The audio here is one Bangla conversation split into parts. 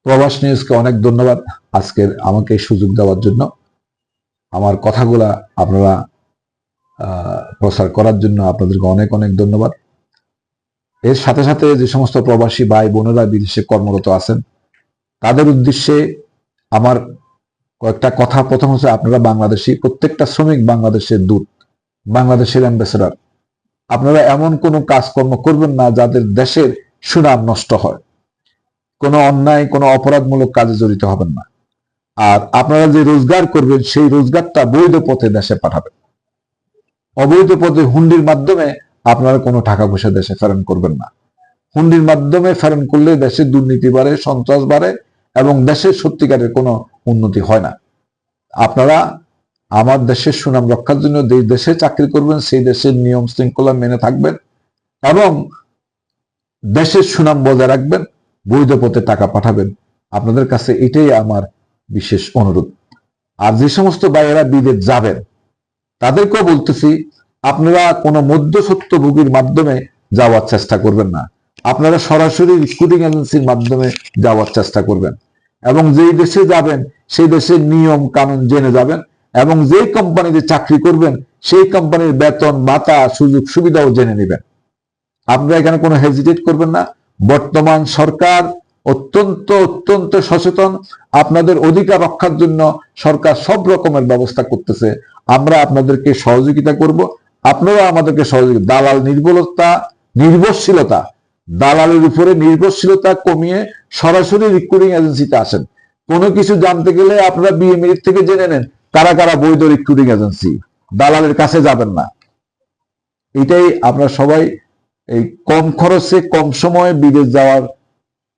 প্রবাস নিউজকে অনেক ধন্যবাদ আজকের আমাকে এই সুযোগ দেওয়ার জন্য, আমার কথাগুলা আপনারা প্রচার করার জন্য আপনাদেরকে অনেক অনেক ধন্যবাদ। এর সাথে সাথে যে সমস্ত প্রবাসী ভাই বোনেরা বিদেশে কর্মরত আছেন তাদের উদ্দেশ্যে আমার কয়েকটা কথা। প্রথম হচ্ছে, আপনারা বাংলাদেশি, প্রত্যেকটা শ্রমিক বাংলাদেশের দূত, বাংলাদেশের অ্যাম্বাসেডর। আপনারা এমন কোনো কাজকর্ম করবেন না যাদের দেশের সুনাম নষ্ট হয়। কোনো অন্যায়, কোনো অপরাধমূলক কাজে জড়িত হবেন না। আর আপনারা যে রোজগার করবেন সেই রোজগারটা বৈধ পথে দেশে পাঠাবেন। অবৈধ পথে হুন্ডির মাধ্যমে আপনারা কোনো টাকা পয়সা দেশে ফেরত করবেন না। হুন্ডির মাধ্যমে ফেরত করলে দেশের দুর্নীতি বাড়ে, সন্ত্রাস বাড়ে এবং দেশের সত্যিকারের কোনো উন্নতি হয় না। আপনারা আমার দেশের সুনাম রক্ষার জন্য যে দেশে চাকরি করবেন সেই দেশের নিয়ম শৃঙ্খলা মেনে থাকবেন এবং দেশের সুনাম বজায় রাখবেন, বৈধ পথে টাকা পাঠাবেন। আপনাদের কাছে এটাই আমার বিশেষ অনুরোধ। আর যে সমস্ত ভাইয়েরা বিদেশ যাবেন তাদেরকেও বলতেছি, আপনারা কোনো মধ্যস্বত্বভোগীর মাধ্যমে যাওয়ার চেষ্টা করবেন না। আপনারা সরাসরি রিক্রুটিং এজেন্সির মাধ্যমে যাওয়ার চেষ্টা করবেন এবং যেই দেশে যাবেন সেই দেশের নিয়ম কানুন জেনে যাবেন এবং যেই কোম্পানিতে চাকরি করবেন সেই কোম্পানির বেতন ভাতা সুযোগ সুবিধাও জেনে নেবেন। আপনারা এখানে কোনো হেজিটেট করবেন না। বর্তমান সরকার অত্যন্ত অত্যন্ত সচেতন। আপনাদের অধিকার রক্ষার জন্য সরকার সব রকমের ব্যবস্থা করতেছে। আমরা আপনাদেরকে সহযোগিতা করব, আপনারা আমাদেরকে সহযোগিতা। দালাল নির্ভরশীলতা, দালালের উপরে নির্ভরশীলতা কমিয়ে সরাসরি রিক্রুটিং এজেন্সিতে আসেন। কোনো কিছু জানতে গেলে আপনারা বিএমইর থেকে জেনে নেন কারা কারা বৈধ রিক্রুটিং এজেন্সি। দালালের কাছে যাবেন না। এটাই আপনারা সবাই এই কম খরচে কম সময়ে বিদেশ যাওয়ার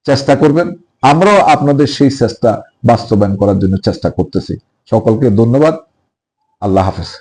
চেষ্টা করবেন। আমরাও আপনাদের সেই চেষ্টা বাস্তবায়ন করার জন্য চেষ্টা করতেছি। সকলকে ধন্যবাদ। আল্লাহ হাফেজ।